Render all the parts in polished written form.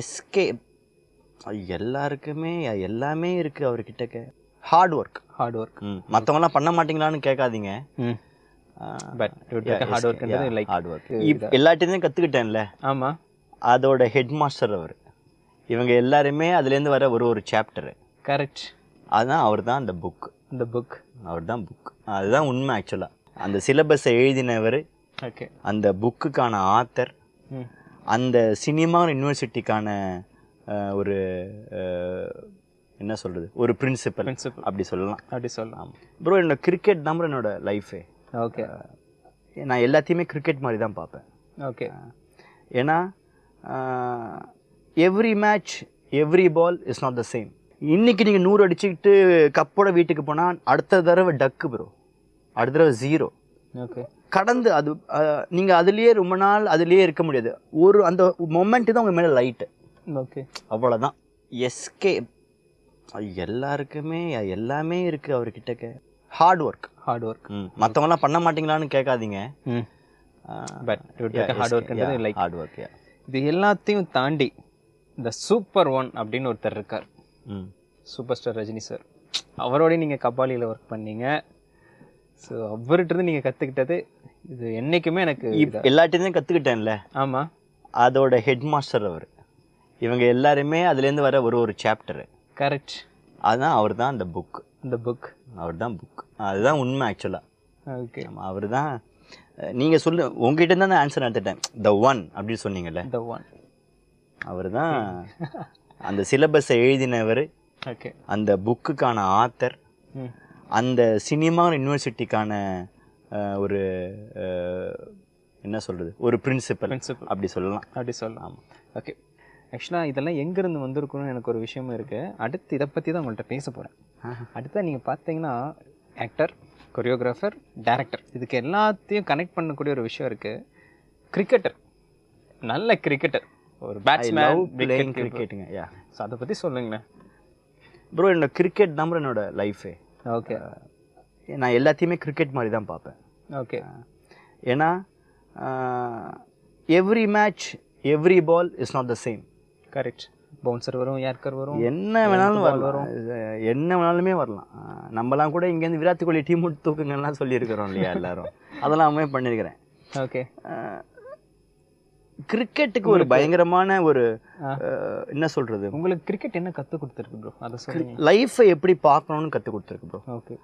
SK எல்லாருக்குமே எல்லாமே இருக்கு அவர்கிட்ட. Hard work. மற்றவங்கலாம் பண்ண மாட்டீங்களான்னு கேட்காதீங்க. எல்லாத்தையும் கற்றுக்கிட்டேன்ல. ஆமாம், அதோட ஹெட் மாஸ்டர் அவர். இவங்க எல்லாருமே அதுலேருந்து வர ஒரு சாப்டரு. கரெக்ட். அதுதான் அவர் தான் அந்த புக். அவர் தான் புக். அதுதான் உண்மை. ஆக்சுவலாக அந்த சிலபஸை எழுதினவர், அந்த புக்குக்கான ஆத்தர், அந்த சினிமா யூனிவர்சிட்டிக்கான ஒரு என்ன சொல்கிறது, ஒரு பிரின்சிபல் அப்படி சொல்லலாம். ப்ரோ, என்னோட கிரிக்கெட் தான் ப்ரோ என்னோட லைஃபே. ஓகே. நான் எல்லாத்தையுமே கிரிக்கெட் மாதிரி தான் பார்ப்பேன். ஓகே. ஏன்னா every match every ball is not the same. இன்னைக்கு நீங்கள் 100 அடிச்சுக்கிட்டு கப்போட வீட்டுக்கு போனால் அடுத்த தடவை டக்கு ப்ரோ, அடுத்த தடவை 0. ஓகே. கடந்து அது நீங்கள் அதுலேயே ரொம்ப நாள் அதுலேயே இருக்க முடியாது. ஒரு அந்த மொமெண்ட் தான் உங்கள் மேலே லைட்டு. ஓகே, அவ்வளோதான். எஸ்கே எல்லாருக்குமே எல்லாமே இருக்குது அவர்கிட்ட. Hard work. மற்றவங்கலாம் பண்ண மாட்டீங்களான்னு கேட்காதீங்க. Hard work. இது எல்லாத்தையும் தாண்டி இந்த சூப்பர் ஒன் அப்படின்னு ஒருத்தர் இருக்கார், சூப்பர் ஸ்டார் ரஜினி சார். அவரோடய நீங்கள் கபாலியில் ஒர்க் பண்ணீங்க. ஸோ அவர்கிட்ட நீங்கள் கற்றுக்கிட்டது இது என்றைக்குமே எனக்கு எல்லாத்தையும் கற்றுக்கிட்டேன்ல. ஆமாம், அதோட ஹெட் மாஸ்டர் அவர். இவங்க எல்லாருமே அதுலேருந்து வர ஒரு சாப்டரு. கரெக்ட். அதுதான் அவர் தான் அந்த புக். அவர் தான் புக். அதுதான் உண்மை. ஆக்சுவலாக ஓகே, அவர் தான். நீங்கள் உங்ககிட்ட தான் நான் ஆன்சர் எடுத்துட்டேன். த ஒன் அப்படின்னு சொன்னீங்கல்ல, த ஒன். அவர் தான் அந்த சிலபஸை எழுதினவர், அந்த புக்குக்கான ஆத்தர், அந்த சினிமா யூனிவர்சிட்டிக்கான ஒரு என்ன சொல்கிறது, ஒரு பிரின்சிபல் அப்படி சொல்லலாம். ஓகே. ஆக்சுவலாக இதெல்லாம் எங்கேருந்து வந்திருக்கணும்னு எனக்கு ஒரு விஷயமும் இருக்குது. அடுத்து இதை பற்றி தான் உங்கள்கிட்ட பேச போகிறேன். அடுத்த நீங்கள் பார்த்தீங்கன்னா ஆக்டர், கொரியோகிராஃபர், டைரக்டர், இதுக்கு எல்லாத்தையும் கனெக்ட் பண்ணக்கூடிய ஒரு விஷயம் இருக்குது. கிரிக்கெட்டர், நல்ல கிரிக்கெட்டர், ஒரு பேட்ஸ்மேன், கிரிக்கெட்டுங்க. ஸோ அதை பற்றி சொல்லுங்களேன் ப்ரோ. என்னோட கிரிக்கெட் தான் ப்ரோ என்னோட லைஃபே. ஓகே. நான் எல்லாத்தையுமே கிரிக்கெட் மாதிரி தான் பார்ப்பேன். ஓகே. ஏன்னா every match every ball is not the same. Correct. Bouncer வரும், யார்கர் வரும், என்ன வேணாலும் வரும், என்ன வேணாலுமே வரலாம். நம்மலாம் கூட இங்கேருந்து விராட் கோலி டீம் விட்டு தூக்குங்கலாம் சொல்லியிருக்கிறோம் இல்லையா எல்லாரும். அதெல்லாமே பண்ணியிருக்கிறேன். ஓகே. கிரிக்கெட்டுக்கு ஒரு பயங்கரமான ஒரு என்ன சொல்கிறது, உங்களுக்கு கிரிக்கெட் என்ன கற்றுக் கொடுத்துருக்கு ப்ரோ? அதை சொல்லுங்க. லைஃப்பை எப்படி பார்க்கணுன்னு கற்றுக் கொடுத்துருக்கு ப்ரோ. ஓகே.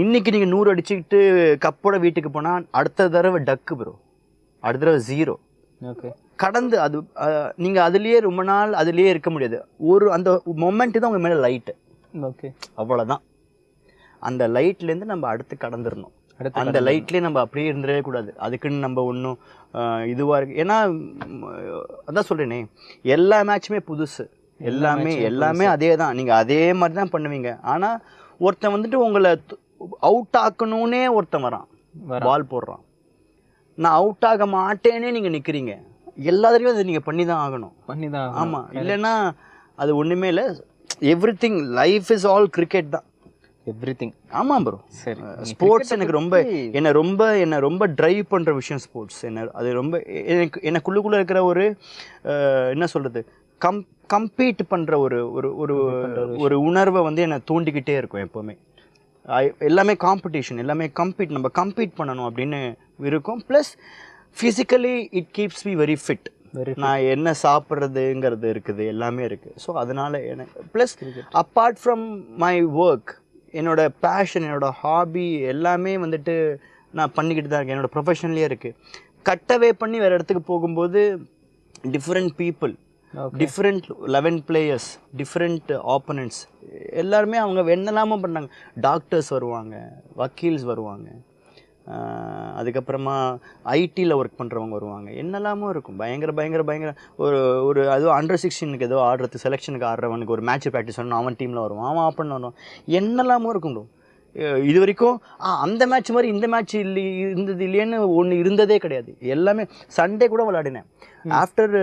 இன்னைக்கு நீங்கள் 100 அடிச்சுக்கிட்டு கப்போட வீட்டுக்கு போனால் அடுத்த தடவை டக்கு ப்ரோ, அடுத்த தடவை 0. ஓகே. கடந்து அது நீங்கள் அதுலேயே ரொம்ப நாள் அதுலேயே இருக்க முடியாது. ஒரு அந்த மொமெண்ட் தான் உங்கள் மேலே லைட்டு. ஓகே. அவ்வளோதான். அந்த லைட்லேருந்து நம்ம அடுத்து கடந்துடணும். அந்த லைட்லேயே நம்ம அப்படியே இருந்துடவே கூடாது. அதுக்குன்னு நம்ம ஒன்றும் இதுவாக இருக்குது. ஏன்னா அதான் சொல்கிறேனே, எல்லா மேட்சுமே புதுசு, எல்லாமே அதே தான். நீங்கள் அதே மாதிரி தான் பண்ணுவீங்க. ஆனால் ஒருத்தன் வந்துட்டு உங்களை அவுட் ஆக்கணுன்னே ஒருத்தன் வரான், பால் போடுறான். நான் அவுட் ஆக மாட்டேனே நீங்கள் நிற்கிறீங்க. எல்லாத்தையும் அதை நீங்கள் பண்ணி தான் ஆகணும். ஆமாம், இல்லைன்னா அது ஒன்றுமே இல்லை. Everything, life is all cricket தான். எவ்ரிதிங். ஆமாம் ப்ரோ. சரி, ஸ்போர்ட்ஸ் எனக்கு என்ன ரொம்ப டிரைவ் பண்ணுற விஷயம் ஸ்போர்ட்ஸ். அது ரொம்ப எனக்குள்ளுக்குள்ளே இருக்கிற ஒரு என்ன சொல்கிறது, கம்பீட் பண்ணுற ஒரு உணர்வை வந்து என்னை தூண்டிக்கிட்டே இருக்கும் எப்போவுமே. எல்லாமே காம்படிஷன், எல்லாமே நம்ம கம்பீட் பண்ணணும் அப்படின்னு இருக்கும். Plus physically it keeps me very fit. நான் என்ன சாப்பிட்றதுங்கிறது இருக்குது, எல்லாமே இருக்குது. ஸோ அதனால் எனக்கு plus apart from my work, என்னோடய பேஷன், என்னோடய ஹாபி எல்லாமே வந்துட்டு நான் பண்ணிக்கிட்டு தான் இருக்கேன். என்னோடய ப்ரொஃபஷன்லேயே இருக்குது. கட்டவே பண்ணி வேறு இடத்துக்கு போகும்போது different people, different 11 players, different opponents, எல்லாருமே அவங்க என்னெல்லாமோ பண்ணாங்க. டாக்டர்ஸ் வருவாங்க, வக்கீல்ஸ் வருவாங்க, அதுக்கப்புறமா ஐடியில் ஒர்க் பண்ணுறவங்க வருவாங்க, என்னெல்லாமோ இருக்கும். பயங்கர ஒரு அதுவும் அண்டர் 16 ஏதோ ஆடுறது, செலெக்ஷனுக்கு ஆடுறவனுக்கு ஒரு மேட்ச் ப்ராக்டிஸ் பண்ணணும், அவன் டீமில் வருவான், அவன் ஆப்பன் வருவான், என்னெல்லாமோ இருக்கும். இது வரைக்கும் அந்த மேட்ச் மாதிரி இந்த மேட்ச் இருந்தது இல்லையேன்னு ஒன்று இருந்ததே கிடையாது. எல்லாமே சண்டே கூட விளையாடினேன். ஆஃப்டர்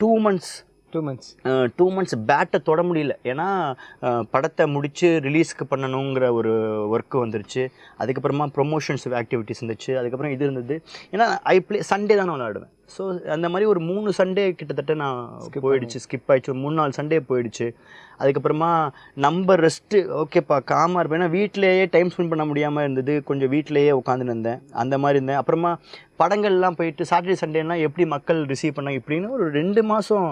2 months 2 months 2 months பேட்டை தொட முடியல. ஏன்னா படத்தை முடித்து ரிலீஸ்க்கு பண்ணணுங்கிற ஒரு ஒர்க்கு வந்துருச்சு. அதுக்கப்புறமா ப்ரொமோஷன்ஸ் ஆக்டிவிட்டிஸ் இருந்துச்சு. அதுக்கப்புறம் இது இருந்தது. ஏன்னா சண்டே தான் நான் விளையாடுவேன். ஸோ அந்த மாதிரி ஒரு 3 சண்டே கிட்டத்தட்ட நான் போயிடுச்சு, ஸ்கிப் ஆயிடுச்சு. 3-4 சண்டே போயிடுச்சு. அதுக்கப்புறமா நம்ம ரெஸ்ட்டு ஓகேப்பா காமாக இருப்பேன். ஏன்னா வீட்டிலேயே டைம் ஸ்பெண்ட் பண்ண முடியாமல் இருந்தது. கொஞ்சம் வீட்டிலேயே உட்காந்துன்னு இருந்தேன், அந்த மாதிரி இருந்தேன். அப்புறமா படங்கள்லாம் போயிட்டு சாட்டர்டே சண்டேலாம் எப்படி மக்கள் ரிசீவ் பண்ணாங்க இப்படின்னு ஒரு 2 மாதம்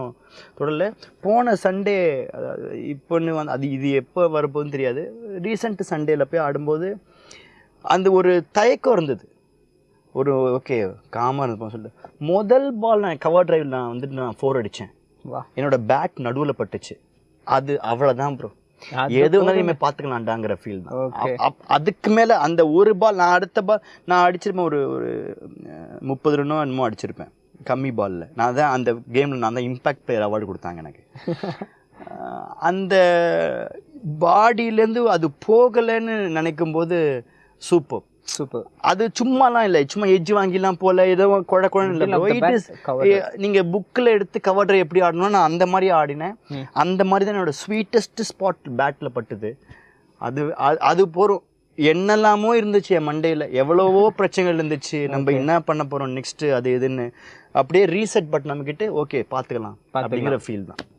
தொடரல. போன சண்டே இப்போன்னு வந்து அது இது எப்போ வரப்போகுதுன்னு தெரியாது. ரீசெண்ட் சண்டேல போய் ஆடும்போது அந்த ஒரு தயக்கம் இருந்தது. ஒரு ஓகே காமாக இருந்தப்போ சொல்லிட்டு முதல் பால் நான் கவர் டிரைவில் நான் வந்துட்டு நான் 4 அடித்தேன். என்னோட பேட் நடுவில் பட்டுச்சு. அது அவ்வளோதான் ப்ரோ. எது வந்தாலும் இனிமேல் பார்த்துக்கலாம்டாங்கிற ஃபீல் தான். அதுக்கு மேலே அந்த ஒரு பால் நான் அடுத்த பால் நான் அடிச்சிருப்பேன். ஒரு 30 ரன்னோ என்னமோ அடிச்சிருப்பேன் கம்மி பாலில். நான் தான் அந்த கேமில் நான் தான் இம்பேக்ட் பிளேயர் அவார்டு கொடுத்தாங்க எனக்கு. அந்த பாடியிலேருந்து அது போகலைன்னு நினைக்கும் போது சூப்பர். அது சும்மாலாம் இல்லை, சும்மா எஜ்ஜு வாங்கிலாம் போல ஏதோ குழக்குழன்னு இல்லை. நீங்க புக்கில் எடுத்து கவர் டிரைவ் எப்படி ஆடணும் நான் அந்த மாதிரி ஆடினேன். அந்த மாதிரி தான் என்னோட ஸ்வீட்டஸ்ட் ஸ்பாட் பேட்டில் பட்டுது. அது போகிறோம். என்னெல்லாமோ இருந்துச்சு என் மண்டேல, எவ்வளவோ பிரச்சனைகள் இருந்துச்சு. நம்ம என்ன பண்ண போறோம் நெக்ஸ்ட் அது எதுன்னு அப்படியே ரீசெட் பட்டன் நமக்கிட்டு ஓகே பார்த்துக்கலாம் அப்படிங்கிற ஃபீல் தான்.